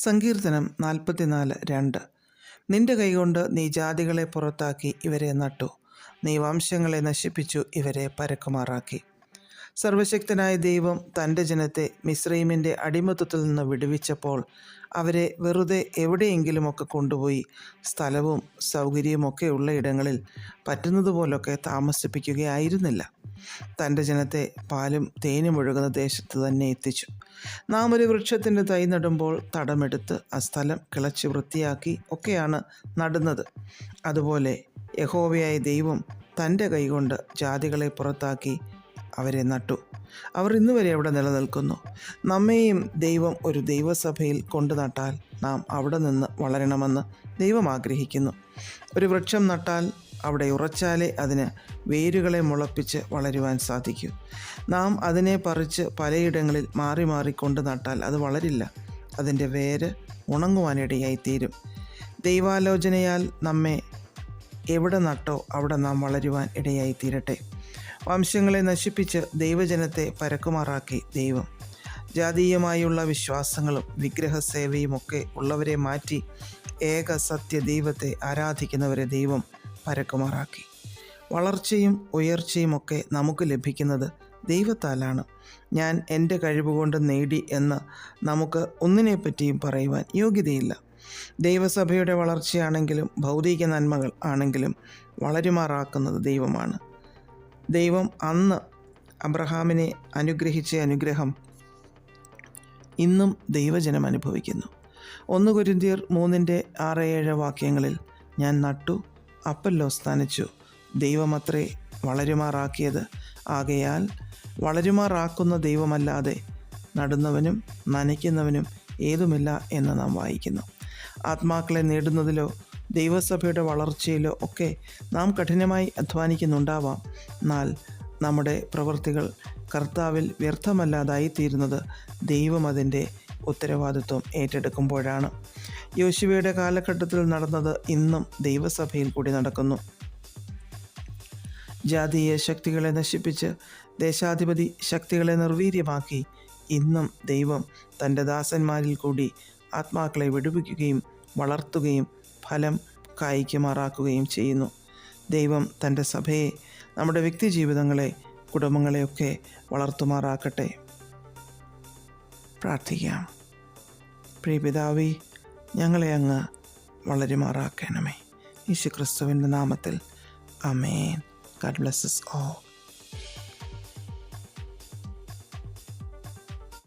സങ്കീർത്തനം 44:2. നിന്റെ കൈകൊണ്ട് നീ ജാതികളെ പുറത്താക്കി ഇവരെ നട്ടു, നീ വംശങ്ങളെ നശിപ്പിച്ചു ഇവരെ പരക്കുമാറാക്കി. സർവശക്തനായ ദൈവം തൻ്റെ ജനത്തെ മിസ്രയീമിൻ്റെ അടിമത്തത്തിൽ നിന്ന് വിടുവിച്ചപ്പോൾ അവരെ വെറുതെ എവിടെയെങ്കിലുമൊക്കെ കൊണ്ടുപോയി സ്ഥലവും സൗകര്യവുമൊക്കെ ഉള്ള ഇടങ്ങളിൽ പറ്റുന്നതുപോലൊക്കെ താമസിപ്പിക്കുകയായിരുന്നില്ല. തൻ്റെ ജനത്തെ പാലും തേനും ഒഴുകുന്ന ദേശത്ത് തന്നെ എത്തിച്ചു. നാം ഒരു വൃക്ഷത്തിൻ്റെ തൈ നടുമ്പോൾ തടമെടുത്ത് ആ സ്ഥലം കിളച്ച് വൃത്തിയാക്കി ഒക്കെയാണ് നടുന്നത്. അതുപോലെ യഹോവയായ ദൈവം തൻ്റെ കൈകൊണ്ട് ജാതികളെ പുറത്താക്കി അവരെ നട്ടു. അവർ ഇന്നുവരെ അവിടെ നിലനിൽക്കുന്നു. നമ്മെയും ദൈവം ഒരു ദൈവസഭയിൽ കൊണ്ടു നട്ടാൽ നാം അവിടെ നിന്ന് വളരണമെന്ന് ദൈവം ആഗ്രഹിക്കുന്നു. ഒരു വൃക്ഷം നട്ടാൽ അവിടെ ഉറച്ചാലേ അതിന് വേരുകളെ മുളപ്പിച്ച് വളരുവാൻ സാധിക്കൂ. നാം അതിനെ പറിച്ച് പലയിടങ്ങളിൽ മാറി മാറി കൊണ്ട് നട്ടാൽ അത് വളരില്ല. അതിൻ്റെ വേര് ഉണങ്ങുവാനിടയായിത്തീരും. ദൈവാലോചനയാൽ നമ്മെ എവിടെ നട്ടോ അവിടെ നാം വളരുവാൻ ഇടയായിത്തീരട്ടെ. വംശങ്ങളെ നശിപ്പിച്ച് ദൈവജനത്തെ പരക്കുമാറാക്കി ദൈവം. ജാതീയമായുള്ള വിശ്വാസങ്ങളും വിഗ്രഹസേവയുമൊക്കെ ഉള്ളവരെ മാറ്റി ഏക സത്യ ദൈവത്തെ ആരാധിക്കുന്നവരെ ദൈവം പരക്കുമാറാക്കി. വളർച്ചയും ഉയർച്ചയുമൊക്കെ നമുക്ക് ലഭിക്കുന്നത് ദൈവത്താലാണ്. ഞാൻ എൻ്റെ കഴിവുകൊണ്ട് നേടി എന്ന് നമുക്ക് ഒന്നിനെപ്പറ്റിയും പറയുവാൻ യോഗ്യതയില്ല. ദൈവസഭയുടെ വളർച്ചയാണെങ്കിലും ഭൗതിക നന്മകൾ ആണെങ്കിലും വളരുമാറാക്കുന്നത് ദൈവമാണ്. ദൈവം അന്ന് അബ്രഹാമിനെ അനുഗ്രഹിച്ച അനുഗ്രഹം ഇന്നും ദൈവജനം അനുഭവിക്കുന്നു. 1 കൊരിന്ത്യർ 3:6-7 വാക്യങ്ങളിൽ ഞാൻ നട്ടു, അപ്പൊല്ലോസ് നനച്ചു, ദൈവമത്രേ വളരുമാറാക്കിയത്. ആകയാൽ വളരുമാറാക്കുന്ന ദൈവമല്ലാതെ നടുന്നവനും നനയ്ക്കുന്നവനും ഏതുമില്ല എന്ന് നാം വായിക്കുന്നു. ആത്മാക്കളെ നേടുന്നതിലോ ദൈവസഭയുടെ വളർച്ചയിലോ ഒക്കെ നാം കഠിനമായി അധ്വാനിക്കുന്നുണ്ടാവാം. എന്നാൽ നമ്മുടെ പ്രവൃത്തികൾ കർത്താവിൽ വ്യർത്ഥമല്ലാതായിത്തീരുന്നത് ദൈവം അതിൻ്റെ ഉത്തരവാദിത്വം ഏറ്റെടുക്കുമ്പോഴാണ്. യോശുവയുടെ കാലഘട്ടത്തിൽ നടന്നത് ഇന്നും ദൈവസഭയിൽ കൂടി നടക്കുന്നു. ജാതീയ ശക്തികളെ നശിപ്പിച്ച് ദേശാധിപതി ശക്തികളെ നിർവീര്യമാക്കി ഇന്നും ദൈവം തൻ്റെ ദാസന്മാരിൽ കൂടി ആത്മാക്കളെ വിടുവിക്കുകയും വളർത്തുകയും ഫലം കായ്ക്കുമാറാക്കുകയും ചെയ്യുന്നു. ദൈവം തൻ്റെ സഭയെ, നമ്മുടെ വ്യക്തി ജീവിതങ്ങളെ, കുടുംബങ്ങളെയൊക്കെ വളർത്തുമാറാക്കട്ടെ. പ്രാർത്ഥിക്കാം. പ്രിയപിതാവേ, ഞങ്ങളെ അങ്ങ് വളരുമാറാക്കണമേ. യേശുക്രിസ്തുവിൻ്റെ നാമത്തിൽ ആമേൻ. God bless us all.